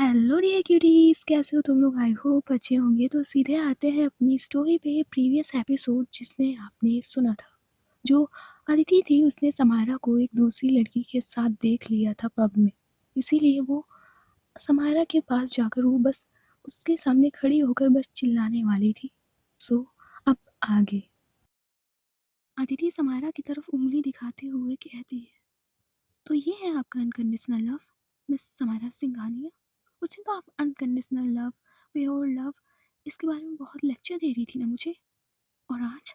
Hello dear cuties, कैसे हो तुम लोग? आई होप अच्छे होंगे। तो सीधे आते हैं अपनी स्टोरी पे, प्रीवियस एपिसोड जिसमें आपने सुना था जो अदिति थी उसने समायरा को एक दूसरी लड़की के साथ देख लिया था पब में। इसीलिए वो समायरा के पास जाकर वो बस उसके सामने खड़ी होकर बस चिल्लाने वाली थी। सो अब आगे अदिति समायरा की तरफ उंगली दिखाते हुए कहती है, तो ये है आपका unconditional love miss Samaira Singhania. उस दिन तो आप अनकंडीशनल लव, प्योर लव, इसके बारे में बहुत लेक्चर दे रही थी ना मुझे। और आज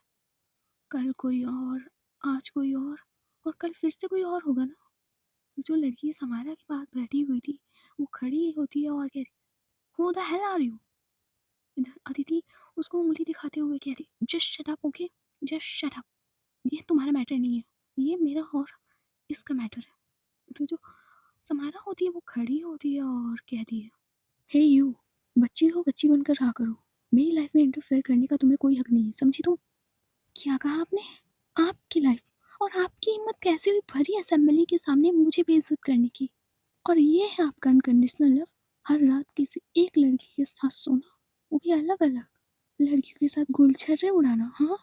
कल कोई और, आज कोई और कल फिर से कोई और होगा ना। जो लड़की समायरा के पास बैठी हुई थी वो खड़ी होती है और कहती, who the hell are you. इधर अदिति उसको उंगली दिखाते हुए कहती, just shut up, okay, just shut up. ये तुम्हारा मैटर नहीं है, ये मेरा और इसका मैटर है। तो जो समायरा होती है वो खड़ी होती है और कहती है, हे यू, बच्ची हो बच्ची बनकर रहा करो। मेरी लाइफ में इंटरफेयर करने का तुम्हें कोई हक नहीं है, समझी तुम? क्या कहा आपने? आपकी लाइफ और आपकी हिम्मत कैसे हुई भरी असेंबली के सामने मुझे बेइज्जत करने की? और ये है आपका अनकंडीशनल लव, हर रात किसी एक लड़की के साथ सोना, वो भी अलग अलग लड़कियों के साथ गुलछर्रे उड़ाना। हाँ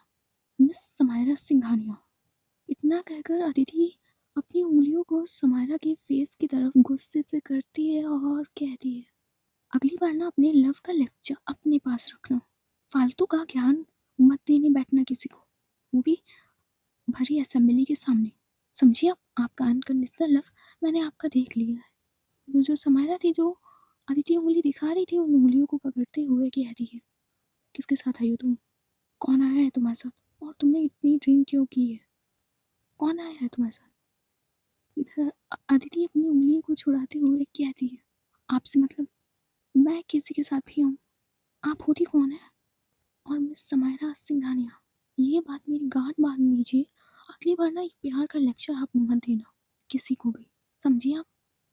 मिस समायरा सिंघानिया। इतना कहकर अदिति अपनी उंगलियों को समायरा के फेस की तरफ गुस्से से करती है और कहती है, अगली बार ना अपने लव का लेक्चर अपने पास रखना, फालतू का ज्ञान मत देने बैठना किसी को, वो भी भरी असेंबली के सामने। समझिए आपका अनकंडीशनल लव मैंने आपका देख लिया है। वो जो समायरा थी, जो अदिति उंगली दिखा रही थी, उन उंगलियों को पकड़ते हुए कहती है, किसके साथ आई हो तुम? कौन आया है तुम्हारे साथ? और तुमने इतनी ड्रिंक क्यों की है? कौन आया है तुम्हारे साथ? इधर अदिति अपनी उंगलियों को छुड़ाते हुए कहती है, आपसे मतलब मैं किसी के साथ भी हूँ, आप होती कौन है? और मिस समायरा सिंघानिया, ये बात मेरी गांठ बांध लीजिए, अगली बार ना ये प्यार का लेक्चर आप मत देना किसी को भी, समझिए आप?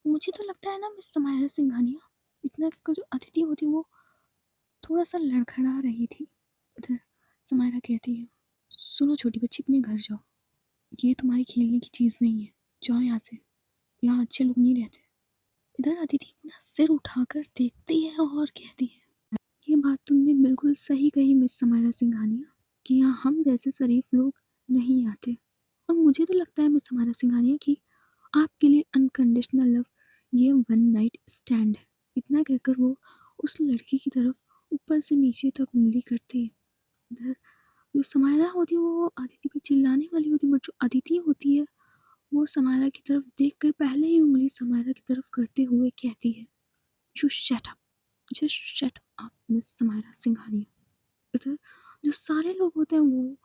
मुझे तो लगता है ना मिस समायरा सिंघानिया, इतना कि जो अतिथि होती वो थोड़ा सा लड़खड़ा रही थी। उधर समायरा कहती है, सुनो छोटी बच्ची, अपने घर जाओ, ये तुम्हारी खेलने की चीज़ नहीं है, जाओ यहाँ से, यहाँ अच्छे लोग नहीं रहते। इधर अदिति अपना सिर उठाकर देखती है और कहती है, ये बात तुमने बिल्कुल सही कही मिस समायरा सिंघानिया, कि यहाँ हम जैसे शरीफ लोग नहीं आते। और मुझे तो लगता है मिस समायरा सिंघानिया कि आपके लिए अनकंडीशनल लव ये वन नाइट स्टैंड है। इतना कहकर वो उस लड़की की तरफ ऊपर से नीचे तक उंगली करती है। इधर जो समायरा होती है वो अदिति पे चिल्लाने वाली होती है, बट जो अदिति होती है वो समायरा की तरफ देखकर पहले ही उंगली समायरा की तरफ करते हुए कहती है, you shut up, just shut up miss Samaira Singhania. इधर जो सारे लोग होते हैं वो,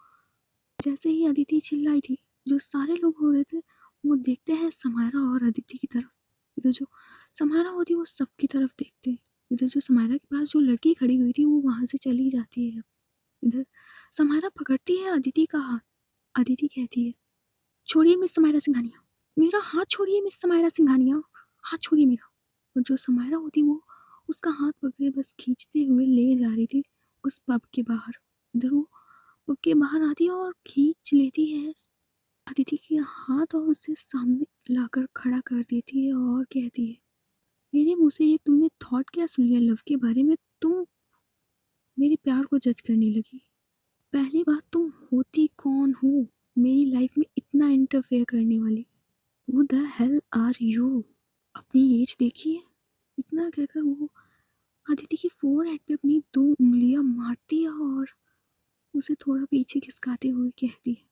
जैसे ही अदिति चिल्लाई थी, जो सारे लोग हो रहे थे वो देखते हैं समायरा और अदिति की तरफ। इधर जो समायरा होती है वो सबकी तरफ देखते हैं। इधर जो समायरा के पास जो लड़की खड़ी हुई थी वो वहाँ से चली जाती है। इधर समायरा पकड़ती है अदिति का हाथ। अदिति कहती है, छोड़िए मिस समायरा सिंघानिया, मेरा हाथ छोड़िए मिस समायरा सिंघानिया, हाथ छोड़िए मेरा। और जो समायरा होती वो उसका हाथ पकड़े बस खींचते हुए ले जा रही थी उस पब के बाहर। इधर वो पब के बाहर आती है और खींच लेती है अदिति के हाथ और उसे सामने लाकर खड़ा कर देती है और कहती है, मेरे मुंह से ये तुमने थॉट क्या सुन लिया लव के बारे में? तुम मेरे प्यार को जज करने लगी। पहली बात, तुम होती कौन हो मेरी लाइफ में इतना इंटरफेयर करने वाली? Who the hell are you? अपनी एज देखिए। इतना कहकर वो अदिति की फोरहेड पे अपनी 2 उंगलियां मारती है और उसे थोड़ा पीछे खिसकाते हुए कहती है,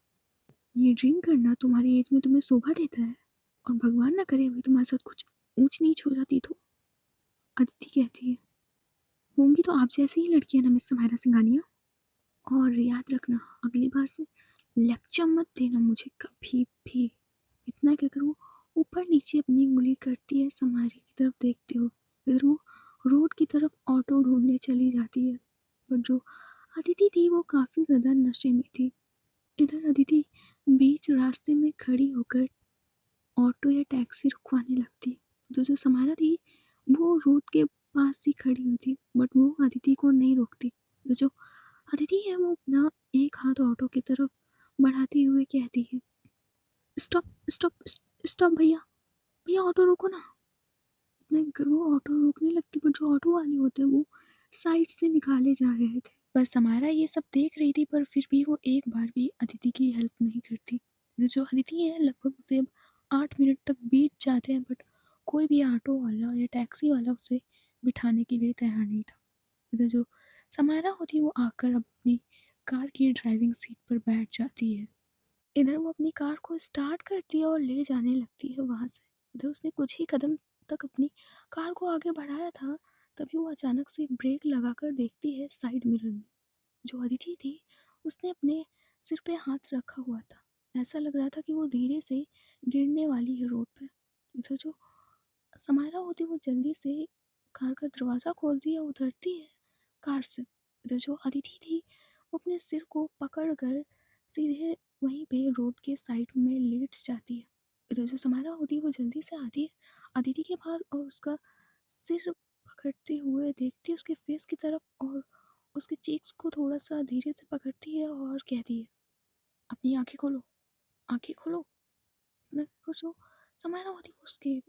ये ड्रिंक करना तुम्हारी एज में तुम्हें शोभा देता है? और भगवान ना करे अभी तुम्हारे साथ कुछ ऊंच नीच हो जाती तो? अदिति कहती है, होंगी तो आप जैसी ही लड़कियां ना मिस समायरा सिंघानिया, और याद रखना अगली बार से लेक्चर मत देना मुझे कभी भी। इतना कहकर वो ऊपर नीचे अपनी उंगली करती है समायरा की तरफ देखते हो। फिर वो रोड की तरफ ऑटो ढूंढने चली जाती है। पर जो अदिति थी वो काफ़ी ज़्यादा नशे में थी। इधर अदिति बीच रास्ते में खड़ी होकर ऑटो या टैक्सी रुकवाने लगती। तो जो समायरा थी वो रोड के पास ही खड़ी हुई थी, बट वो अदिति को नहीं रोकती। तो जो अदिति है वो अपना एक हाथ ऑटो की तरफ बढ़ाते हुए कहती है, स्टॉप स्टॉप स्टॉप भैया, भैया ऑटो रोको ना। इतने वो ऑटो रोकने लगती साइड से निकाले जा रहे थे। बस समारा ये सब देख रही थी, पर फिर भी वो एक बार भी अदिति की हेल्प नहीं करती। जो अदिति है, लगभग उसे 8 मिनट तक बीत जाते हैं, बट कोई भी ऑटो वाला या टैक्सी वाला उसे बिठाने के लिए तैयार नहीं था। इधर जो समारा होती है वो आकर अपनी कार की ड्राइविंग सीट पर बैठ जाती है। इधर वो अपनी कार को स्टार्ट करती है और ले जाने लगती है वहाँ से। इधर उसने कुछ ही कदम तक अपनी कार को आगे बढ़ाया था, तभी वो अचानक से ब्रेक लगाकर देखती है साइड मिरर में। जो अदिति थी, उसने अपने सिर पे हाथ रखा हुआ था। ऐसा लग रहा था कि वो धीरे से गिरने वाली है रोड पे। इधर जो समारा होती है वो जल्दी से कार का दरवाज़ा खोलती है, उतरती है कार से। इधर जो अदिति थी, वो अपने सिर को पकड़ कर सीधे वहीं पे रोड के साइड में लेट जाती है। इधर जो समारा होती है वो जल्दी से आती है अदिति के पास और उसका सिर पकड़ते हुए देखती है उसके फेस की तरफ, और उसके चीक्स को थोड़ा सा धीरे से पकड़ती है और कहती है, अपनी आंखें खोलो, आंखें खोलो। और जो समारा होती है वो उसके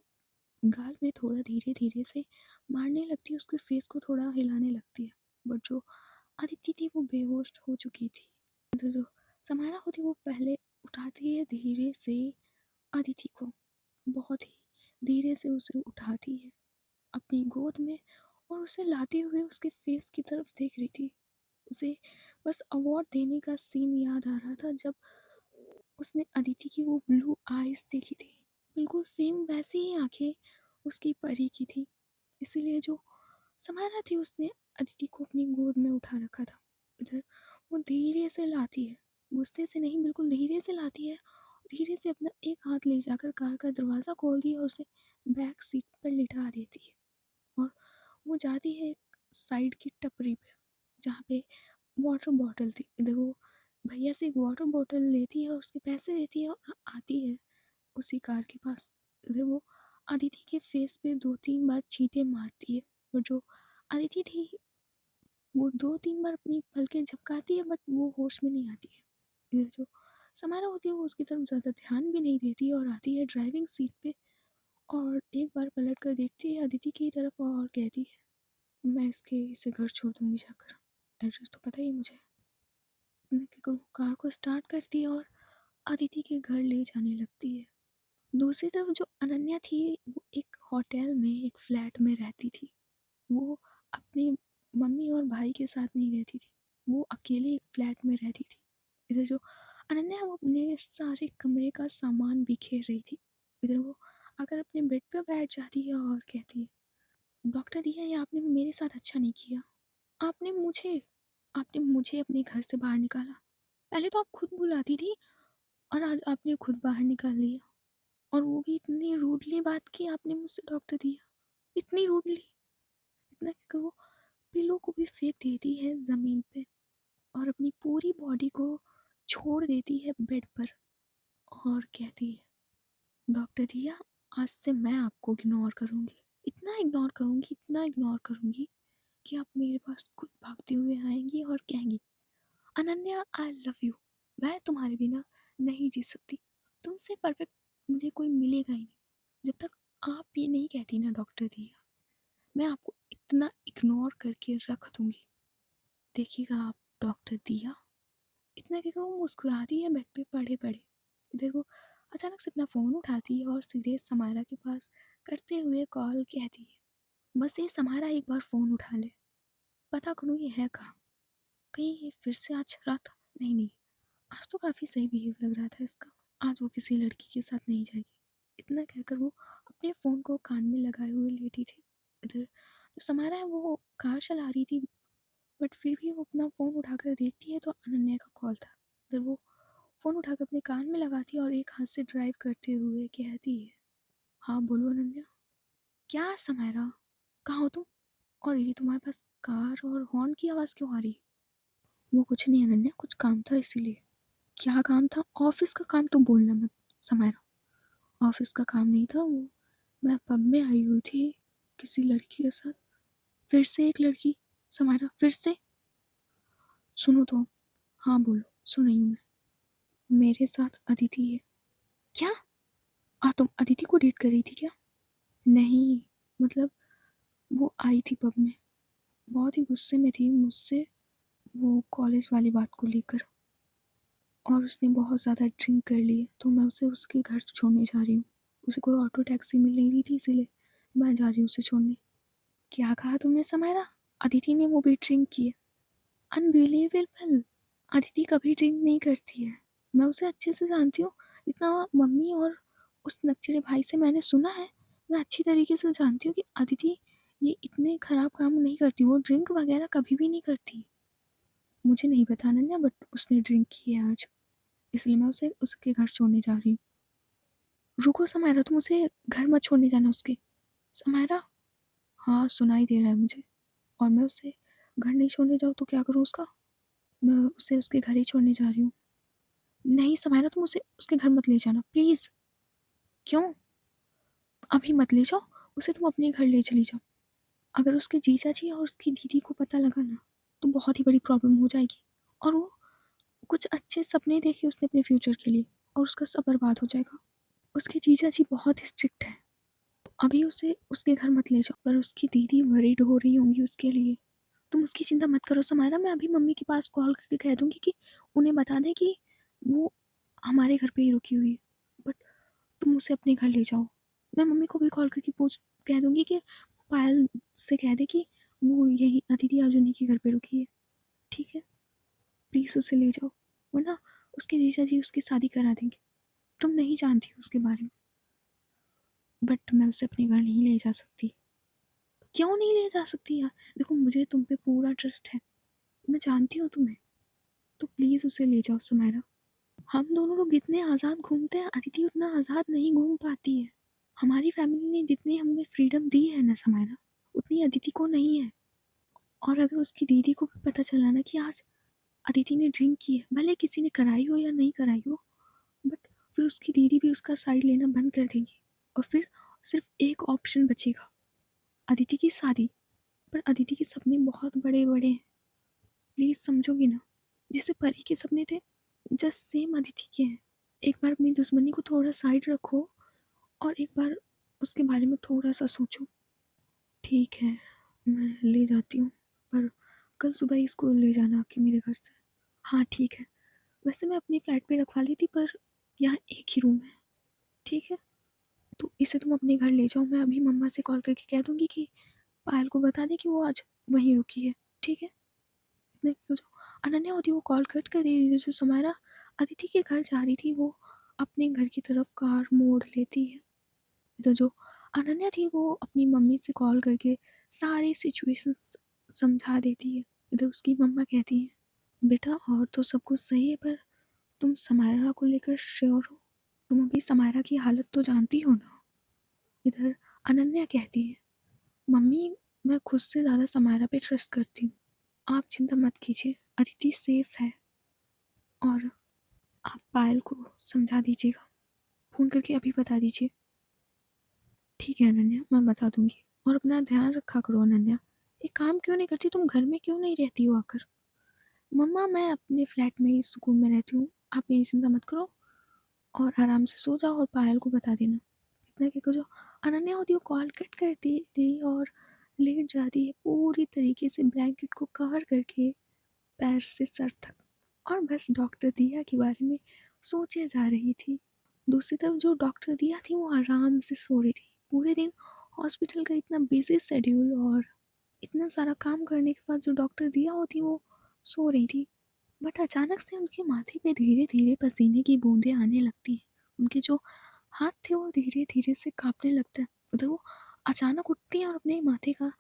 गाल में थोड़ा धीरे-धीरे से मारने लगती है, उसके फेस को थोड़ा हिलाने लगती है। बट जो अदिति थी वो बेहोश हो चुकी थी। तो जो समारा होती है वो पहले उठाती है धीरे से अदिति को, बहुत ही धीरे से उसे उठाती है अपनी गोद में और उसे लाते हुए उसके फेस की तरफ देख रही थी। उसे बस अवार्ड देने का सीन याद आ रहा था जब उसने अदिति की वो ब्लू आइज़ देखी थी। बिल्कुल सेम वैसी ही आँखें उसकी परी की थी। इसीलिए जो समारा थी उसने अदिति को अपनी गोद में उठा रखा था। इधर वो धीरे से लाती है, गुस्से से नहीं बिल्कुल धीरे से लाती है। धीरे से अपना एक हाथ ले जाकर कार का दरवाज़ा खोलती है और उसे बैक सीट पर लिटा देती है। और वो जाती है एक साइड की टपरी पे, जहाँ पे वाटर बॉटल थी। इधर वो भैया से एक वाटर बॉटल लेती है और उसके पैसे देती है और आती है उसी कार के पास। इधर वो अदिति के फेस पे 2-3 बार छींटे मारती है, और जो अदिति थी वो 2-3 बार अपनी पलकें झपकाती है, बट वो होश में नहीं आती है। इधर जो समारा होती है वो उसकी तरफ ज़्यादा ध्यान भी नहीं देती और आती है ड्राइविंग सीट पे, और एक बार पलट कर देखती है अदिति की तरफ और कहती है, मैं इसके इसे घर छोड़ दूँगी जाकर। एड्रेस तो पता ही है मुझे। मैं क्या करूँ, कार को स्टार्ट करती है और अदिति के घर ले जाने लगती है। दूसरी तरफ जो अनन्या थी वो एक होटल में एक फ्लैट में रहती थी। वो अपनी मम्मी और भाई के साथ नहीं रहती थी, वो अकेले एक फ्लैट में रहती थी। इधर जो अनन्या वो अपने सारे कमरे का सामान बिखेर रही थी। इधर वो आकर अपने बेड पे बैठ जाती है और कहती है, डॉक्टर दिया, ये आपने मेरे साथ अच्छा नहीं किया। आपने मुझे आपने मुझे अपने घर से बाहर निकाला। पहले तो आप खुद बुलाती थी और आज आपने खुद बाहर निकाल दिया, और वो भी इतनी रूडली बात की आपने मुझसे, डॉक्टर दिया, इतनी रूडली। इतना कहकर वो पिलो को भी फेंक देती है ज़मीन पे और अपनी पूरी बॉडी को छोड़ देती है बेड पर, और कहती है, डॉक्टर दिया, आज से मैं आपको इग्नोर करूँगी, इतना इग्नोर करूँगी, इतना इग्नोर करूँगी कि आप मेरे पास खुद भागते हुए आएंगी और कहेंगी, अनन्या आई लव यू, मैं तुम्हारे बिना नहीं जी सकती, तुमसे परफेक्ट मुझे कोई मिलेगा ही नहीं। जब तक आप ये नहीं कहती ना डॉक्टर दिया, मैं आपको इतना इग्नोर करके रख दूंगी, देखिएगा आप डॉक्टर दिया। इतना कहकर वो मुस्कुराती है बेड पे पड़े पड़े। इधर वो अचानक से अपना फ़ोन उठाती है और सीधे समारा के पास करते हुए कॉल कहती है, बस ये समारा एक बार फ़ोन उठा ले, पता करूँ ये है कहाँ, कहीं ये फिर से आज रात, नहीं नहीं, आज तो काफ़ी सही बिहेव लग रहा था इसका, आज वो किसी लड़की के साथ नहीं जाएगी। इतना कहकर वो अपने फ़ोन को कान में लगाए हुए लेटी थी। इधर जो समारा है वो कार चला रही थी, बट फिर भी वो अपना फ़ोन उठाकर देखती है तो अनन्या का कॉल था। इधर वो फ़ोन उठाकर अपने कान में लगाती है और एक हाथ से ड्राइव करते हुए कहती है, हाँ बोलो अनन्या। क्या समारा, कहाँ हो तुम, और ये तुम्हारे पास कार और हॉर्न की आवाज़ क्यों आ रही है? वो कुछ नहीं अनन्या, कुछ काम था इसीलिए। क्या काम था? ऑफिस का काम तो बोलना मत समारा, ऑफिस का काम नहीं था वो, मैं पब में आई हुई थी किसी लड़की के साथ। फिर से एक लड़की? समारा फिर से? सुनो तो। हाँ बोलो, सुन रही हूँ मैं। मेरे साथ अदिति है। क्या? तुम अदिति को डेट कर रही थी क्या? नहीं, मतलब वो आई थी पब में, बहुत ही गुस्से में थी मुझसे, वो कॉलेज वाली बात को लेकर, और उसने बहुत ज़्यादा ड्रिंक कर ली है, तो मैं उसे उसके घर छोड़ने जा रही हूँ। उसे कोई ऑटो टैक्सी मिल नहीं रही थी, इसीलिए मैं जा रही हूँ उसे छोड़ने। क्या कहा तुमने समायरा? अदिति ने वो भी ड्रिंक की है? अनबिलीवेबल! अदिति कभी ड्रिंक नहीं करती है। मैं उसे अच्छे से जानती हूँ। इतना मम्मी और उस नकचढ़े भाई से मैंने सुना है। मैं अच्छी तरीके से जानती हूँ कि अदिति ये इतने खराब काम नहीं करती, वो ड्रिंक वगैरह कभी भी नहीं करती। मुझे नहीं पता अनन्या, बट उसने ड्रिंक की है आज, इसलिए मैं उसे उसके घर छोड़ने जा रही हूँ। रुको समायरा, तुम उसे घर मत छोड़ने जाना उसके। समायरा, हाँ सुनाई दे रहा है मुझे। और मैं उसे घर नहीं छोड़ने जाऊँ तो क्या करूँ उसका? मैं उसे उसके घर ही छोड़ने जा रही हूँ। नहीं समायरा, तुम उसे उसके घर मत ले जाना प्लीज़। क्यों? अभी मत ले जाओ उसे, तुम अपने घर ले चली जाओ। अगर उसके जीजा जी और उसकी दीदी को पता लगा ना, तो बहुत ही बड़ी प्रॉब्लम हो जाएगी। और वो कुछ अच्छे सपने देखे उसने अपने फ्यूचर के लिए, और उसका सब बर्बाद हो जाएगा। उसके जीजा जी बहुत स्ट्रिक्ट है, तो अभी उसे उसके घर मत ले जाओ। पर उसकी दीदी वरीड हो रही होंगी उसके लिए। तुम उसकी चिंता मत करो समायरा, मैं अभी मम्मी के पास कॉल करके कह दूंगी कि उन्हें बता दें कि वो हमारे घर पे ही रुकी हुई है, बट तुम उसे अपने घर ले जाओ। मैं मम्मी को भी कॉल करके कह दूंगी कि पायल से कह दे कि वो यही अदिति आज उन्हीं के घर पे रुकी है। ठीक है, प्लीज़ उसे ले जाओ, वरना उसके जीजा जी उसकी शादी करा देंगे। तुम नहीं जानती उसके बारे में, बट मैं उसे अपने घर नहीं ले जा सकती। क्यों नहीं ले जा सकती यार? देखो मुझे तुम पे पूरा ट्रस्ट है, मैं जानती हूँ तुम्हें, तो प्लीज़ उसे ले जाओ सुमायरा। हम दोनों लोग इतने आज़ाद घूमते हैं, अदिति उतना आज़ाद नहीं घूम पाती है। हमारी फैमिली ने जितनी हमें फ्रीडम दी है ना समायरा, उतनी अदिति को नहीं है। और अगर उसकी दीदी को भी पता चला ना कि आज अदिति ने ड्रिंक की है, भले किसी ने कराई हो या नहीं कराई हो, बट फिर उसकी दीदी भी उसका साइड लेना बंद कर देंगी, और फिर सिर्फ एक ऑप्शन बचेगा, अदिति की शादी। पर अदिति के सपने बहुत बड़े बड़े हैं, प्लीज़ समझोगी ना? जैसे परी के सपने थे, जस्ट सेम अदिति के हैं। एक बार अपनी दुश्मनी को थोड़ा साइड रखो, और एक बार उसके बारे में थोड़ा सा सोचो। ठीक है, मैं ले जाती हूँ, पर कल सुबह ही इसको ले जाना आके मेरे घर से। हाँ ठीक है, वैसे मैं अपनी फ्लैट पे रखवा ली थी, पर यहाँ एक ही रूम है। ठीक है, तो इसे तुम अपने घर ले जाओ। मैं अभी मम्मा से कॉल करके कह दूँगी कि पायल को बता दें कि वो आज वहीं रुकी है। ठीक है, इतने जो अनन्या होती है वो कॉल कट कर देती है। जो समायरा अदिति के घर जा रही थी, वो अपने घर की तरफ कार मोड़ लेती है। तो जो अनन्या थी वो अपनी मम्मी से कॉल करके सारी सिचुएशन समझा देती है। इधर उसकी मम्मा कहती है, बेटा और तो सब कुछ सही है, पर तुम समायरा को लेकर श्योर हो? तुम अभी समायरा की हालत तो जानती हो ना? इधर अनन्या कहती है, मम्मी मैं खुद से ज़्यादा समायरा पे ट्रस्ट करती हूँ, आप चिंता मत कीजिए, अदिति सेफ है। और आप पायल को समझा दीजिएगा, फ़ोन करके अभी बता दीजिए। ठीक है अनन्या, मैं बता दूंगी। और अपना ध्यान रखा करो अनन्या। एक काम क्यों नहीं करती, तुम घर में क्यों नहीं रहती हो आकर? मम्मा मैं अपने फ्लैट में ही सुकून में रहती हूँ, आप मेरी चिंता मत करो, और आराम से सो जाओ और पायल को बता देना। इतना कहकर जो अनन्या होती है वो कॉल कट कर देती और लेट जाती है, पूरी तरीके से ब्लैंकेट को कवर करके पैर से सर तक, और बस डॉक्टर दिया के बारे में सोचे जा रही थी। दूसरी तरफ जो डॉक्टर दिया थी वो आराम से सो रही थी। पूरे दिन हॉस्पिटल का इतना बिजी शेड्यूल और इतना सारा काम करने के बाद जो डॉक्टर दिया होती वो सो रही थी। बट अचानक से उनके माथे पे धीरे धीरे पसीने की बूंदें आने लगती हैं। उनके जो हाथ थे वो धीरे धीरे से कांपने लगते हैं। उधर वो अचानक उठती हैं और अपने माथे का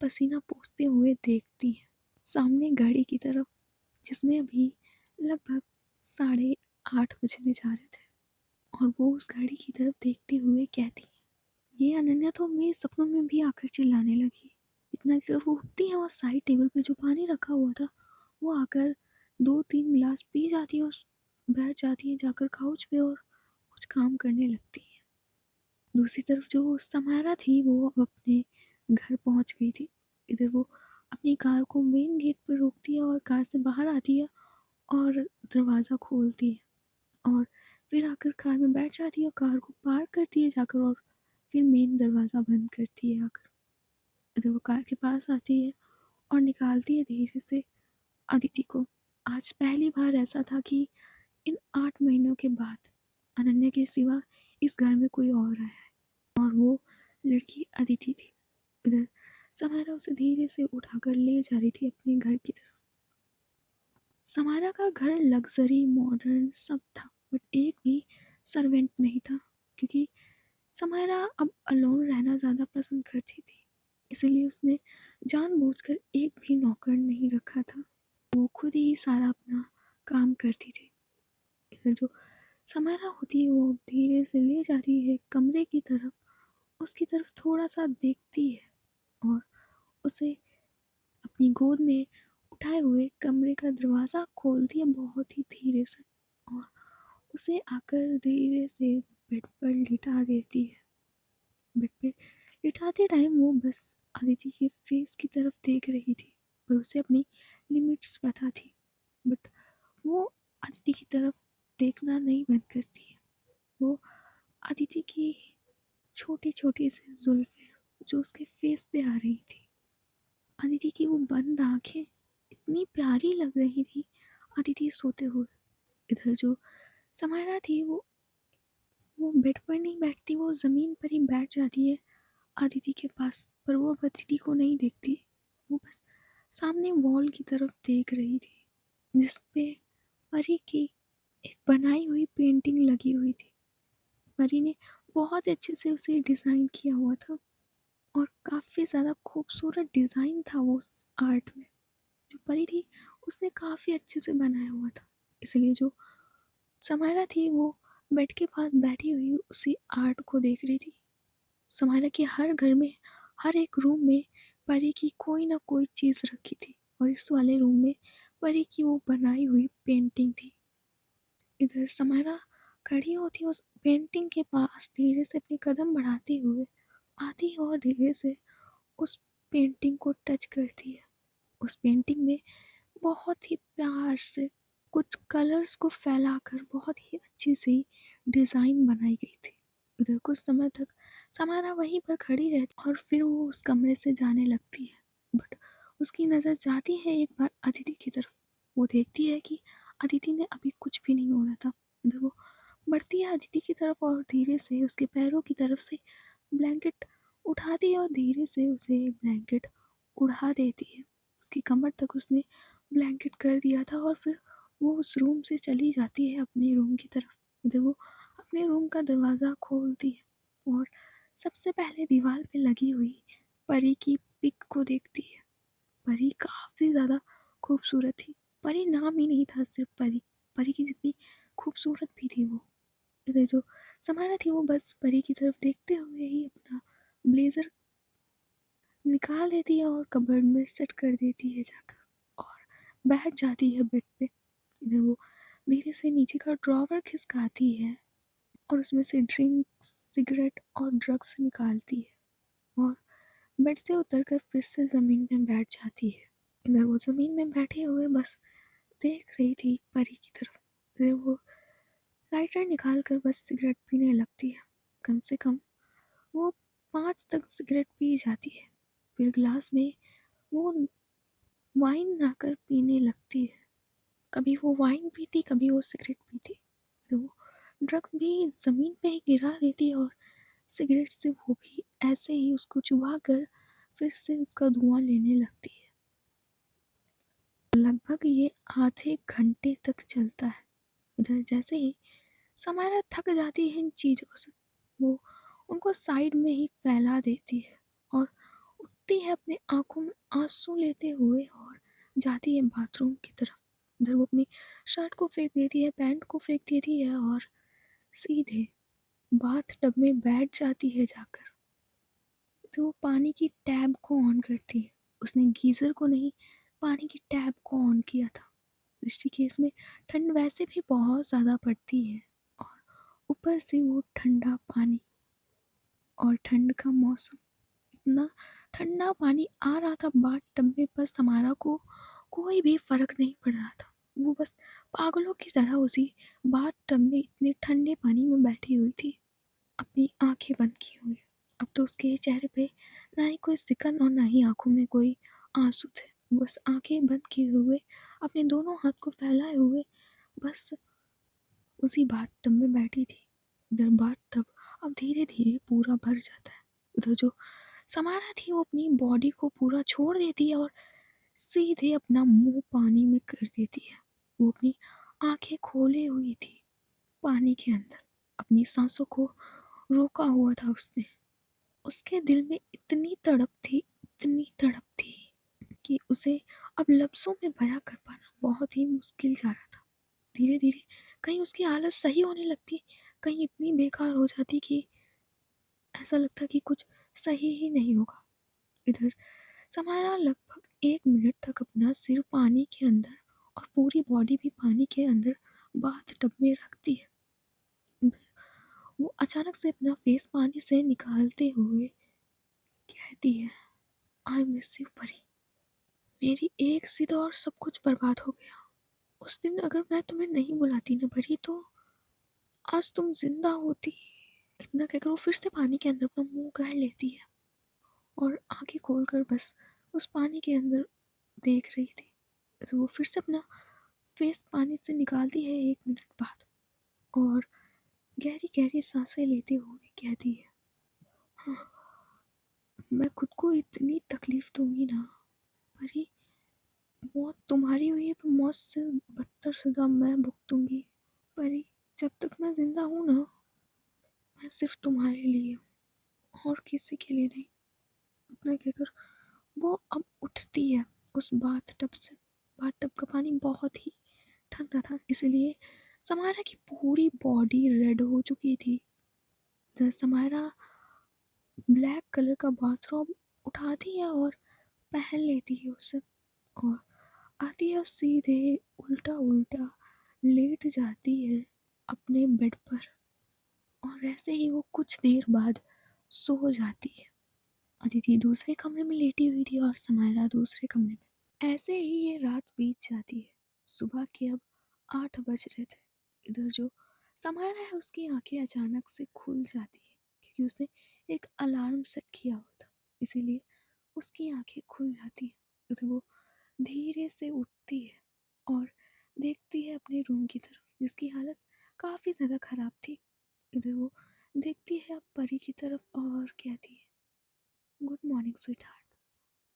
पसीना पोंछते हुए देखती हैं सामने घड़ी की तरफ, जिसमें अभी लगभग 8:30 बजने जा रहे थे। और वो उस घड़ी की तरफ देखते हुए कहती है, ये अनन्या तो मेरे सपनों में भी आकर चिल्लाने लगी। इतना कि वो उठती है और साइड टेबल पे जो पानी रखा हुआ था वो आकर 2-3 गिलास पी जाती है, और बैठ जाती है जाकर काउच पे और कुछ काम करने लगती है। दूसरी तरफ जो समारा थी वो अब अपने घर पहुंच गई थी। इधर वो अपनी कार को मेन गेट पर रोकती है और कार से बाहर आती है और दरवाज़ा खोलती है, और फिर आकर कार में बैठ जाती है और कार को पार्क करती है जाकर, और फिर मेन दरवाज़ा बंद करती है आकर। इधर वो कार के पास आती है और निकालती है धीरे से अदिति को। आज पहली बार ऐसा था कि इन 8 महीनों के बाद अनन्या के सिवा इस घर में कोई और आया है और वो लड़की अदिति थी। इधर समारा उसे धीरे से उठाकर ले जा रही थी अपने घर की तरफ। समारा का घर लग्जरी मॉडर्न सब था, बट एक भी सर्वेंट नहीं था, क्योंकि समारा अब अलोन रहना ज़्यादा पसंद करती थी। इसीलिए उसने जानबूझकर एक भी नौकर नहीं रखा था। वो खुद ही सारा अपना काम करती थी। इधर जो समारा होती है वो धीरे से ले जाती है कमरे की तरफ, उसकी तरफ थोड़ा सा देखती है और उसे अपनी गोद में उठाए हुए कमरे का दरवाज़ा खोलती है बहुत ही धीरे से और उसे आकर धीरे से बेड पर लिटा देती है। बेड पे लिटाते टाइम वो बस अदिति के फेस की तरफ देख रही थी, पर उसे अपनी लिमिट्स पता थी। बट वो अदिति की तरफ देखना नहीं बंद करती है। वो अदिति की छोटी छोटी सी जुल्फें जो उसके फेस पे आ रही थी, अदिति की वो बंद आंखें इतनी प्यारी लग रही थी अदिति सोते हुए। इधर जो समायरा थी वो बेड पर नहीं बैठती, वो ज़मीन पर ही बैठ जाती है अदिति के पास, पर वो अब अदिति को नहीं देखती। वो बस सामने वॉल की तरफ देख रही थी जिस पे परी की एक बनाई हुई पेंटिंग लगी हुई थी। परी ने बहुत अच्छे से उसे डिज़ाइन किया हुआ था और काफ़ी ज़्यादा खूबसूरत डिज़ाइन था वो उस आर्ट में। जो परी थी उसने काफ़ी अच्छे से बनाया हुआ था, इसलिए जो समायरा थी वो बेड के पास बैठी हुई उसी आर्ट को देख रही थी। समायरा के हर घर में, हर एक रूम में परी की कोई ना कोई चीज़ रखी थी और इस वाले रूम में परी की वो बनाई हुई पेंटिंग थी। इधर समायरा खड़ी होती उस पेंटिंग के पास, धीरे से अपने कदम बढ़ाते हुए आती है और धीरे से उस पेंटिंग को टच करती है। उस पेंटिंग में बहुत ही प्यार से कुछ कलर्स को फैलाकर बहुत ही अच्छी सी डिज़ाइन बनाई गई थी। इधर कुछ समय तक समारा वहीं पर खड़ी रहती और फिर वो उस कमरे से जाने लगती है। बट उसकी नज़र जाती है एक बार अदिति की तरफ। वो देखती है कि अदिति ने अभी कुछ भी नहीं ओढ़ा था। इधर वो बढ़ती है अदिति की तरफ और धीरे से उसके पैरों की तरफ से ब्लैंकेट उठाती है और धीरे से उसे ब्लैंकेट उड़ा देती है। उसकी कमर तक उसने ब्लैंकेट कर दिया था और फिर वो उस रूम से चली जाती है अपने रूम की तरफ। इधर वो अपने रूम का दरवाज़ा खोलती है और सबसे पहले दीवार पे लगी हुई परी की पिक को देखती है। परी काफ़ी ज़्यादा खूबसूरत थी। परी नाम ही नहीं था सिर्फ परी, परी की जितनी खूबसूरत भी थी वो। इधर जो समारा थी वो बस परी की तरफ देखते हुए ही अपना ब्लेज़र निकाल देती है और कबर्ड में सेट कर देती है जाकर और बैठ जाती है बेड पे। इधर वो धीरे से नीचे का ड्रॉवर खिसकाती है और उसमें से ड्रिंक्स, सिगरेट और ड्रग्स निकालती है और बेड से उतरकर फिर से ज़मीन में बैठ जाती है। इधर वो ज़मीन में बैठे हुए बस देख रही थी परी की तरफ। इधर वो लाइटर निकाल कर बस सिगरेट पीने लगती है। कम से कम वो 5 तक सिगरेट पी जाती है। फिर ग्लास में वो वाइन लाकर पीने लगती है। कभी वो वाइन पीती, कभी वो सिगरेट पीती। तो वो ड्रग्स भी ज़मीन पे ही गिरा देती है और सिगरेट से वो भी ऐसे ही उसको चुबा कर फिर से उसका धुआं लेने लगती है। लगभग ये आधे घंटे तक चलता है। इधर जैसे ही समारा थक जाती है इन चीज़ों से, वो उनको साइड में ही फैला देती है और उठती है अपने आँखों में आँसू लेते हुए और जाती है बाथरूम की तरफ। इधर वो अपनी शर्ट को फेंक देती है, पैंट को फेंक देती है और सीधे बाथ टब में बैठ जाती है जाकर। तो वो पानी की टैप को ऑन करती है। उसने गीज़र को नहीं, पानी की टैप को ऑन किया था। ऋषिकेश में ठंड वैसे भी बहुत ज़्यादा पड़ती है और ऊपर से वो ठंडा पानी और ठंड का मौसम, इतना ठंडा पानी आ रहा था बाथ टब में, बस हमारा को कोई भी फ़र्क नहीं पड़ रहा था। वो बस पागलों की तरह उसी बाथ टब में इतने ठंडे पानी में बैठी हुई थी, अपनी आँखें बंद किए हुए। अब तो उसके चेहरे पे ना ही कोई सिकन और ना ही आँखों में कोई आँसू थे। बस आँखें बंद किए हुए, अपने दोनों हाथ को फैलाए हुए बस उसी बाथटब में बैठी थी। इधर बाथटब अब धीरे-धीरे पूरा भर जाता है। उधर जो समारा थी वो अपनी बॉडी को पूरा छोड़ देती है और सीधे अपना मुँह पानी में कर देती है। वो अपनी आँखें खोले हुई थी पानी के अंदर। अपनी साँसों को रोका हुआ था उसने। उसके दिल में इतनी तड़प थी कि उसे अब लफ्ज़ों में बयाँ कर पाना बहुत ही मुश्किल जा रहा था। धीरे-धीरे कहीं उसकी हालत सही होने लगती, कहीं इतनी बेकार हो जाती कि ऐसा लगता कि कुछ सही ही नहीं होगा। इधर समारा लगभग 1 मिनट तक अपना सिर पानी के अंदर और पूरी बॉडी भी पानी के अंदर बाथ टब में रखती है। वो अचानक से अपना फेस पानी से निकालते हुए कहती है, आई मिस यू परी। मेरी एक जिद और सब कुछ बर्बाद हो गया। उस दिन अगर मैं तुम्हें नहीं बुलाती ना परी तो आज तुम जिंदा होती। इतना कहकर वो फिर से पानी के अंदर अपना मुंह गाड़ लेती है और आंखें खोलकर बस उस पानी के अंदर देख रही थी। तो वो फिर से अपना फेस पानी से निकालती है 1 मिनट बाद और गहरी गहरी सांसें लेते हुए कहती है, हाँ, मैं खुद को इतनी तकलीफ दूंगी ना परी, मौत तुम्हारी हुई है पर मौत से बदतर सजा मैं भुगतूंगी। परी, जब तक मैं जिंदा हूँ ना मैं सिर्फ तुम्हारे लिए हूँ और किसी के लिए नहीं। इतना कहकर वो अब उठती है उस बाथटब से। बाथटब का पानी बहुत ही ठंडा था इसलिए समायरा की पूरी बॉडी रेड हो चुकी थी। समायरा ब्लैक कलर का बाथरोब उठाती है और पहन लेती है उसे और आती है और सीधे उल्टा उल्टा लेट जाती है अपने बेड पर और ऐसे ही वो कुछ देर बाद सो जाती है। अदिति दूसरे कमरे में लेटी हुई थी और समायरा दूसरे कमरे में। ऐसे ही ये रात बीत जाती है। सुबह के अब 8 बज रहे थे। इधर जो समायरा है उसकी आंखें अचानक से खुल जाती है क्योंकि उसने एक अलार्म सेट किया हुआ था, इसीलिए उसकी आंखें खुल जाती हैं। इधर वो धीरे से उठती है और देखती है अपने रूम की तरफ जिसकी हालत काफ़ी ज़्यादा ख़राब थी। इधर वो देखती है अब परी की तरफ और कहती है, गुड मॉर्निंग स्वीट हार्ट।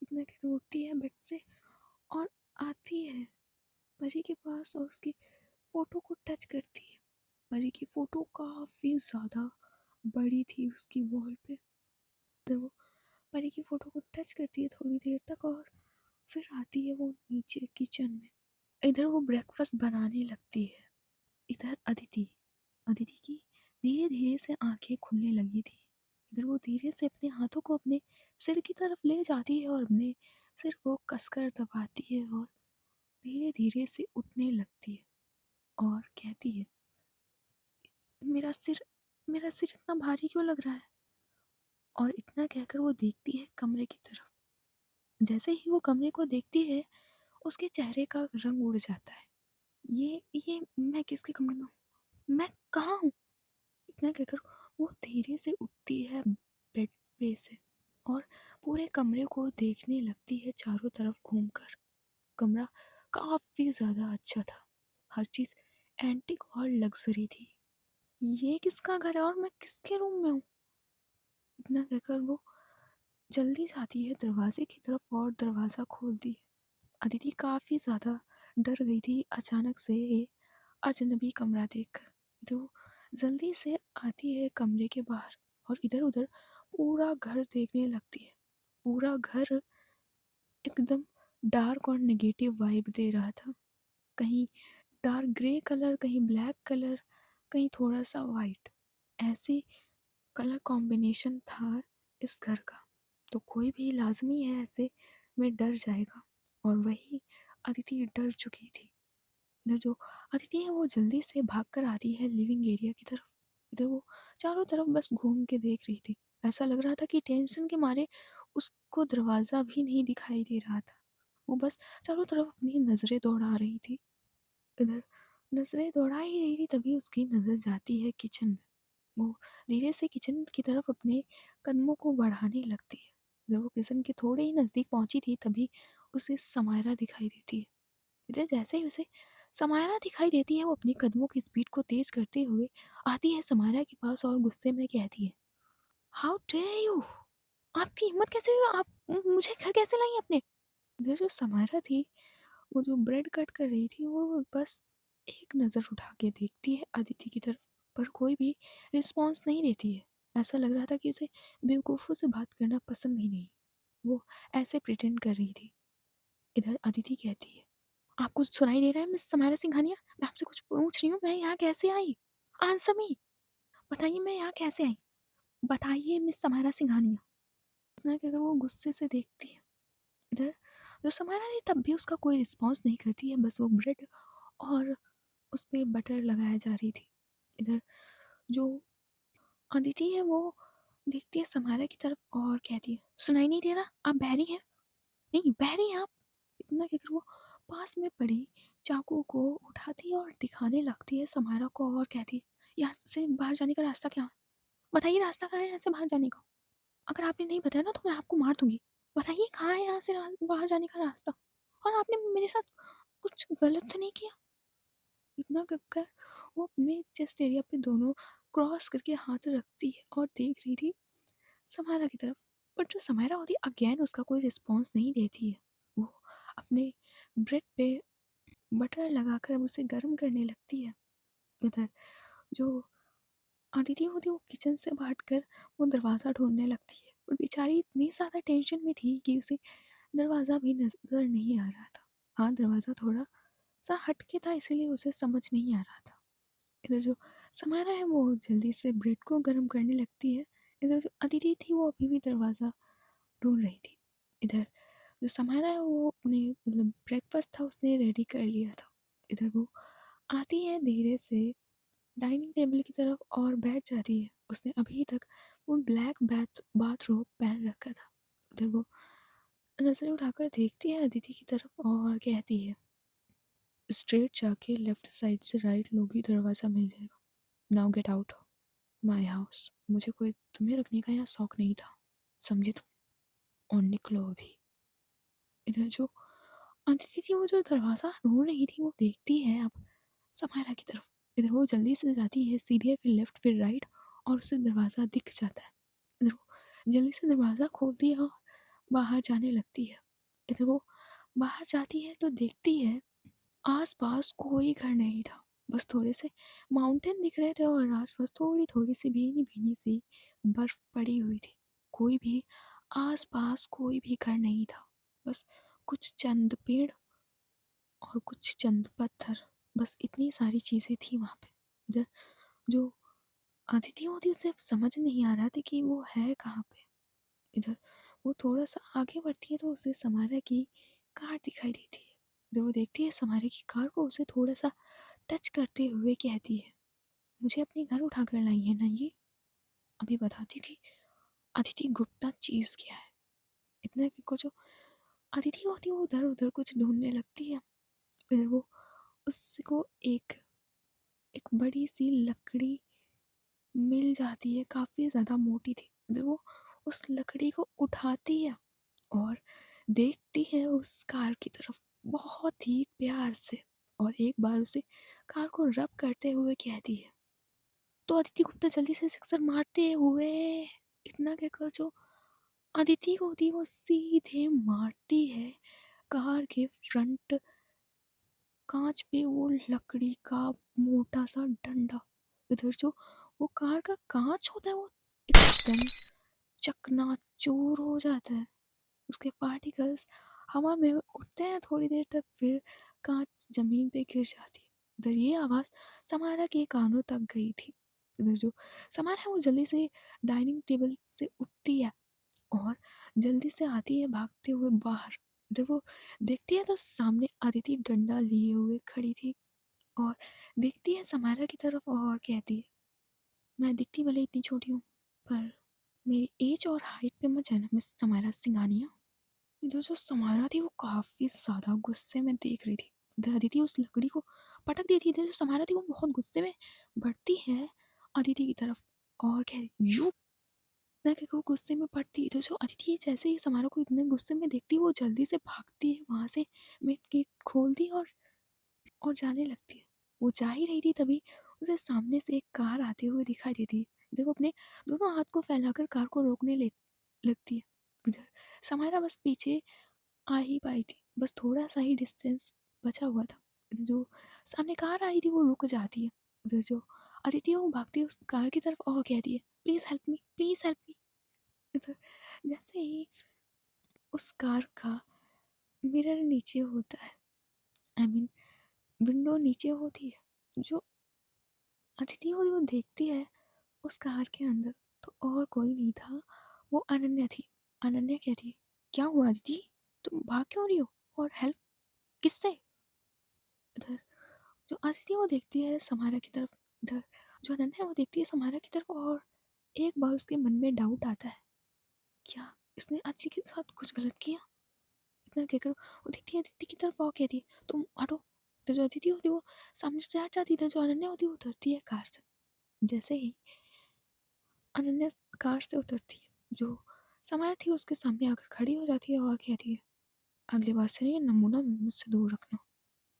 इतना कहकर उठती है बेड से और आती है परी के पास और उसकी फ़ोटो को टच करती है। परी की फ़ोटो काफ़ी ज़्यादा बड़ी थी उसकी वॉल पे। इधर वो परी की फ़ोटो को टच करती है थोड़ी देर तक और फिर आती है वो नीचे किचन में। इधर वो ब्रेकफास्ट बनाने लगती है। इधर अदिति अदिति की धीरे धीरे से आंखें खुलने लगी थी। इधर वो धीरे से अपने हाथों को अपने सिर की तरफ ले जाती है और अपने सिर को कसकर दबाती है और धीरे धीरे से उठने लगती है और कहती है, मेरा सिर मेरा सिर इतना भारी क्यों लग रहा है। और इतना कहकर वो देखती है कमरे की तरफ। जैसे ही वो कमरे को देखती है उसके चेहरे का रंग उड़ जाता है। ये मैं किसके कमरे में हूँ, मैं कहाँ हूँ। इतना कहकर वो धीरे से उठती है बेड पे से और पूरे कमरे को देखने लगती है चारों तरफ घूमकर। कमरा काफ़ी ज़्यादा अच्छा था, हर चीज़ एंटीक और लग्जरी थी। ये किसका घर है और मैं किसके रूम में हूँ। इतना कहकर वो जल्दी जाती है दरवाजे की तरफ और दरवाज़ा खोलती है। अदिति काफ़ी ज़्यादा डर गई थी अचानक से ये अजनबी कमरा देखकर। इधर वो जल्दी से आती है कमरे के बाहर और इधर उधर पूरा घर देखने लगती है। पूरा घर एकदम डार्क और नेगेटिव वाइब दे रहा था। कहीं डार्क ग्रे कलर, कहीं ब्लैक कलर, कहीं थोड़ा सा वाइट, ऐसी कलर कॉम्बिनेशन था इस घर का। तो कोई भी लाजमी है ऐसे में डर जाएगा और वही अदिति डर चुकी थी। इधर जो अदिति है वो जल्दी से भाग कर आती है लिविंग एरिया की तरफ। इधर वो चारों तरफ बस घूम के देख रही थी। ऐसा लग रहा था कि टेंशन के मारे उसको दरवाज़ा भी नहीं दिखाई दे रहा था। वो बस चारों तरफ अपनी नज़रें दौड़ा रही थी। इधर नज़रें दौड़ा ही रही थी तभी उसकी नज़र जाती है किचन में। वो धीरे से किचन की तरफ अपने कदमों को बढ़ाने लगती है। जब वो किचन के थोड़े ही नज़दीक पहुंची थी तभी उसे समायरा दिखाई देती है। इधर जैसे ही उसे समायरा दिखाई देती है, वो अपनी कदमों की स्पीड को तेज़ करते हुए आती है समायरा के पास और गुस्से में कहती है, हाउ डेयर यू! आपकी हिम्मत कैसे हुई? आप मुझे घर कैसे लाई अपने? इधर जो समायरा थी, वो जो ब्रेड कट कर रही थी, वो बस एक नज़र उठा के देखती है अदिति की तरफ, पर कोई भी रिस्पॉन्स नहीं देती है। ऐसा लग रहा था कि उसे बेवकूफ़ों से बात करना पसंद ही नहीं। वो ऐसे प्रिटेंड कर रही थी। इधर अदिति कहती है, आपको सुनाई दे रहा है मिस समायरा सिंघानिया? मैं आपसे कुछ पूछ रही हूँ, मैं यहाँ कैसे आई? Answer me! बताइए मैं यहाँ कैसे आई? बताइए मिस समायरा सिंघानिया। इतना कहकर वो गुस्से से देखती है। इधर जो समायरा थी तब भी उसका कोई रिस्पॉन्स नहीं करती है, बस वो ब्रेड और उस पे बटर लगाया जा रही थी। इधर जो अदिति है वो देखती है समायरा की तरफ और कहती है, सुनाई नहीं दे रहा? आप बहरी हैं? नहीं, बहरी हैं आप? इतना कहकर वो पास में पड़ी चाकू को उठाती है और दिखाने लगती है समायरा को और कहती है, यहाँ से बाहर जाने का रास्ता क्या है? बताइए रास्ता कहाँ है यहाँ से बाहर जाने का? अगर आपने नहीं बताया ना तो मैं आपको मार दूंगी। बताइए कहाँ है यहाँ से बाहर जाने का रास्ता? और आपने मेरे साथ कुछ गलत तो नहीं किया? इतना कहकर वो अपने चेस्ट एरिया पे दोनों क्रॉस करके हाथ रखती है और देख रही थी समायरा की तरफ। बट जो समायरा होती है अगेन उसका कोई रिस्पॉन्स नहीं देती है। वो अपने ब्रेड पे बटर लगाकर उसे गर्म करने लगती है। इधर जो अदिति होती है वो किचन से हटकर वो दरवाज़ा ढूंढने लगती है और बेचारी इतनी ज़्यादा टेंशन में थी कि उसे दरवाज़ा भी नज़र नहीं आ रहा था। हाँ, दरवाज़ा थोड़ा सा हट के था इसीलिए उसे समझ नहीं आ रहा था। इधर जो समायरा है वो जल्दी से ब्रेड को गर्म करने लगती है। इधर जो अदिति थी वो अभी भी दरवाज़ा ढूंढ रही थी। इधर जो समायरा है वो अपने मतलब ब्रेकफास्ट था उसने रेडी कर लिया था। इधर वो आती है धीरे से डाइनिंग टेबल की तरफ और बैठ जाती है। उसने अभी तक वो ब्लैक बाथरोब पहन रखा था। उधर वो नजरें उठाकर देखती है अदिति की तरफ और कहती है, स्ट्रेट जाके लेफ्ट साइड से राइट लोगी दरवाज़ा मिल जाएगा। Now get out my house. मुझे कोई तुम्हें रखने का यहाँ शौक नहीं था, समझे तुम? और निकलो अभी। इधर जो अदिति थी वो जो दरवाज़ा ढूंढ रही थी वो देखती है अब समायरा की तरफ। इधर वो जल्दी से जाती है सीधे, फिर लेफ्ट फिर राइट और उसे दरवाज़ा दिख जाता है। इधर वो जल्दी से दरवाज़ा खोलती है और बाहर जाने लगती है। इधर वो बाहर जाती है तो देखती है आस-पास कोई घर नहीं था। बस थोड़े से माउंटेन दिख रहे थे और आस-पास थोड़ी-थोड़ी सी भीनी-भीनी सी बर्फ पड़ी हुई थी। कोई भी आस-पास कोई भी घर नहीं था। बस कुछ चंद पेड़ और कुछ चंद पत्थर, बस इतनी सारी चीज़ें थी वहाँ पे। इधर जो अदिति होती उसे समझ नहीं आ रहा था कि वो है कहाँ पे। इधर वो थोड़ा-सा आगे बढ़ती है तो उसे समारा की कार दिखाई देती है। इधर वो देखती है समारा की कार को, उसे थोड़ा-सा टच करते हुए कहती है, मुझे अपने घर उठा कर लाई है ना ये? अभी बताती हूँ कि अदिति गुप्ता चीज़ क्या है। इतना कि कुछ जो अदिति होती है वो इधर-उधर कुछ ढूँढने लगती है। फिर वो उसको एक एक बड़ी-सी लकड़ी मिल जाती है, काफ़ी ज़्यादा मोटी थी। फिर वो उस लकड़ी को उठाती है और देखती है उस कार की तरफ बहुत ही प्यार से और एक बार उसे कार को रब करते हुए कहती है, तो अदिति गुप्ता जल्दी से सिक्सर मारते हुए इतना कहकर जो अदिति होती वो सीधे मारती है कार के फ्रंट कांच पे वो लकड़ी का मोटा सा डंडा। इधर जो वो कार का कांच होता है वो एकदम चकनाचूर हो जाता है। उसके पार्टिकल्स हवा में उड़ते हैं थोड़ी देर तक, फिर कांच जमीन पे गिर जाती है। इधर ये आवाज़ समारा के कानों तक गई थी। इधर जो समारा है वो जल्दी से डाइनिंग टेबल से उठती है और जल्दी से आती है भागते हुए बाहर। इधर वो देखती है तो सामने अदिति डंडा लिए हुए खड़ी थी और देखती है समारा की तरफ और कहती है, मैं दिखती भले इतनी छोटी हूँ पर मेरी एज और हाइट पे मत जाना मिस समारा सिंघानिया। इधर जो समारा थी वो काफ़ी ज़्यादा गुस्से में देख रही थी। इधर अदिति उस लकड़ी को पटक देती। इधर जो समारा थी वो बहुत गुस्से में बढ़ती है अदिति की तरफ और कहती, यू इतना कि वो गुस्से में पड़ती है, तो जो अदिति जैसे ही समारोह को इतने गुस्से में देखती है, वो जल्दी से भागती है वहाँ से, मेन गेट खोलती है और जाने लगती है। वो जा ही रही थी, तभी उसे सामने से एक कार आते हुए दिखाई देती है। इधर वो अपने दोनों हाथ को फैलाकर कार को रोकने लगती है। इधर समारा बस पीछे आ ही पाई थी, बस थोड़ा सा ही डिस्टेंस बचा हुआ था। इधर जो सामने कार आ रही थी वो रुक जाती है। उधर जो अदिति है वो भागती है उस कार की तरफ और कहती है, please help me, please help me. इधर जैसे ही उस कार का मिरर नीचे होता है, आई मीन विंडो नीचे होती है, जो अदिति वो देखती है उस कार के अंदर, तो और कोई नहीं था, वो अनन्या थी। अनन्या कहती है, क्या हुआ अदिति, तुम भाग क्यों रही हो, और हेल्प किससे? इधर जो अदिति वो देखती है समारा की तरफ, इधर जो अनन्या है वो देखती है समारा की तरफ, और एक बार उसके मन में डाउट आता है, क्या इसने अदिति के साथ कुछ गलत किया? इतना कहकर वो देखती है अदिति की तरफ और कहती है, तुम हटो। तो जो अदिति होती है वो सामने से हट जाती है, जो अनन्या होती है वो उतरती है कार से। जैसे ही अनन्या कार से उतरती है, जो समाया थी उसके सामने आकर खड़ी हो जाती है और कहती है, अगली बार से ये नमूना मुझसे दूर रखना।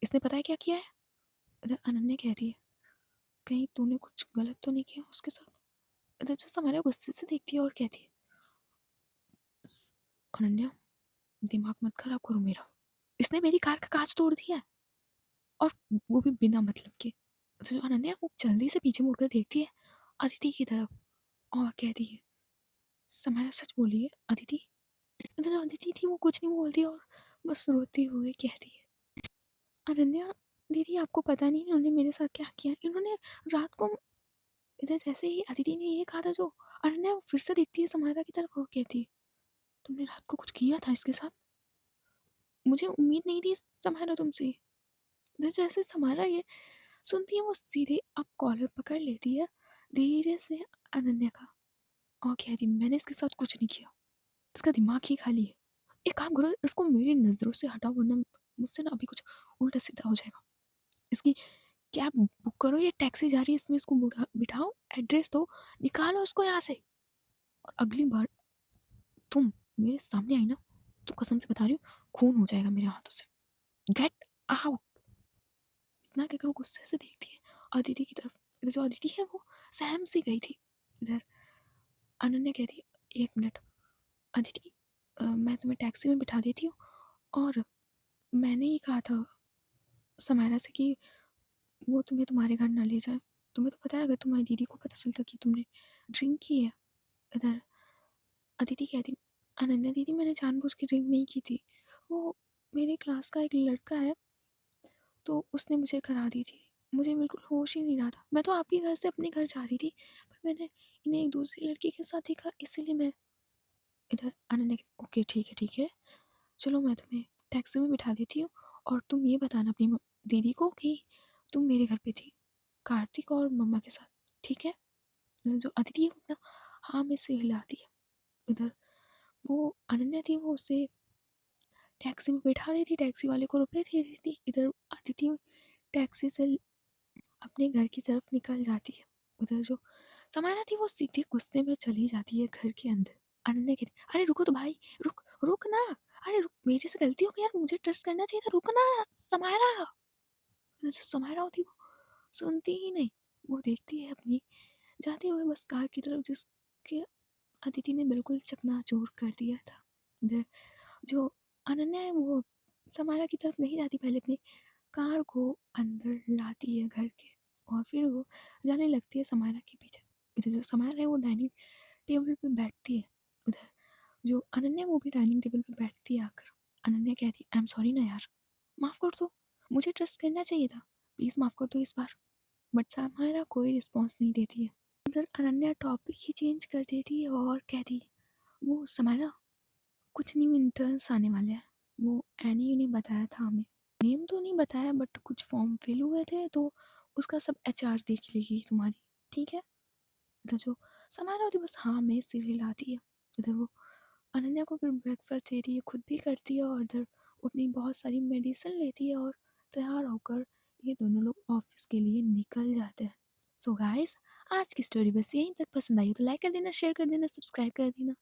इसने पता है क्या किया है? इधर अनन्या कहती है, कहीं तूने कुछ गलत तो नहीं किया उसके साथ? इधर जो समाया गुस्से से देखती है और कहती है, अनन्या दिमाग मत खराब करो मेरा, इसने मेरी कार का कांच तोड़ दिया है, और वो भी बिना मतलब के। तो जो अनन्या वो जल्दी से पीछे मुड़कर देखती है अदिति की तरफ और कहती है, समाया सच बोली है अदिति? इधर जो अदिति थी वो कुछ नहीं बोलती और बस रोती हुई कहती है, अनन्या दीदी आपको पता नहीं इन्होंने मेरे साथ क्या किया, इन्होंने रात को। इधर जैसे ही अदिति ने ये कहा था, जो अनन्या फिर से देखती है समारा की तरफ और कहती है, तुमने रात को कुछ किया था इसके साथ? मुझे उम्मीद नहीं थी समारा तुमसे। इधर जैसे समारा ये सुनती है वो सीधे अब कॉलर पकड़ लेती है धीरे से अनन्या का, और कहती है, मैंने इसके साथ कुछ नहीं किया, इसका दिमाग ही खाली है। एक काम करो, इसको मेरी नज़रों से हटाओ, वरना मुझसे ना अभी कुछ उल्टा सीधा हो जाएगा। इसकी कैब बुक करो, ये टैक्सी जा रही है, इसमें इसको बिठाओ, एड्रेस दो, निकालो इसको यहाँ से। और अगली बार तुम मेरे सामने आई ना, तो कसम से बता रही हूँ खून हो जाएगा मेरे हाथों से। Get out. इतना कहकर वो गुस्से से देखती है अदिति की तरफ। इधर जो अदिति है वो सहम सी गई थी। इधर अनन्या कहती है, एक मिनट अदिति, मैं तुम्हें टैक्सी में बिठा देती हूँ, और मैंने ही कहा था समायरा से कि वो तुम्हें तुम्हारे घर ना ले जाए। तुम्हें तो पता है, अगर तुम्हारी दीदी को पता चलता कि तुमने ड्रिंक की है। इधर अदिति कहती, अनन्या दीदी मैंने जानबूझ के ड्रिंक नहीं की थी, वो मेरे क्लास का एक लड़का है, तो उसने मुझे करा दी थी, मुझे बिल्कुल होश ही नहीं रहा था, मैं तो आपके घर से अपने घर जा रही थी, पर मैंने इन्हें एक दूसरी लड़की के साथ देखा, इसीलिए मैं। इधर अनन्या, ओके ठीक है, चलो मैं तुम्हें टैक्सी में बिठा देती हूँ, और तुम ये बताना अपनी दीदी को कि तुम मेरे घर पे थी कार्तिक और मम्मा के साथ, ठीक है? जो अदिति है वो अपना हाँ में से हिलाती है। इधर वो अनन्या थी, वो उसे टैक्सी में बैठा देती, टैक्सी वाले को रुपए दे देती। इधर अदिति टैक्सी से अपने घर की तरफ निकल जाती है। उधर जो समारा थी वो सीधे गुस्से में चली जाती है घर के अंदर। अनन्या कहती, अरे रुको तो भाई, रुक रुक ना, अरे रुक, मेरे से गलती हो गई यार, मुझे ट्रस्ट करना चाहिए था, रुक ना समारा। जो समारा होती वो सुनती ही नहीं, वो देखती है अपनी जाते हुए बस कार की तरफ, जिसके अदिति ने बिल्कुल चकनाचूर कर दिया था। इधर जो अनन्या है वो समारा की तरफ नहीं जाती, पहले अपनी कार को अंदर लाती है घर के, और फिर वो जाने लगती है समारा के पीछे। इधर जो समारा है वो डाइनिंग टेबल पे बैठती है। उधर जो अनन्या वो भी डाइनिंग टेबल पे बैठती है आकर। अनन्या कहती है, आई एम सॉरी ना यार, माफ़ कर दो, मुझे ट्रस्ट करना चाहिए था, प्लीज़ माफ़ कर दो इस बार। बट समारा कोई रिस्पॉन्स नहीं देती है। उधर अनन्या टॉपिक ही चेंज कर देती है और कहती है, वो समारा कुछ न्यू इंटर्न्स आने वाले हैं, वो एनी ने बताया था हमें, नेम तो नहीं बताया बट कुछ फॉर्म फिल हुए थे, तो उसका सब एचआर देख लेगी तुम्हारी, ठीक है? इधर जो समारा होती बस हाँ में सिर हिलाती है। इधर वो अनन्या को फिर ब्रेकफास्ट देती है, खुद भी करती है, और इधर वो अपनी बहुत सारी मेडिसिन लेती है, और तैयार होकर ये दोनों लोग ऑफिस के लिए निकल जाते हैं। सो गाइस, आज की स्टोरी बस यहीं तक। पसंद आई हो तो लाइक कर देना, शेयर कर देना, सब्सक्राइब कर देना।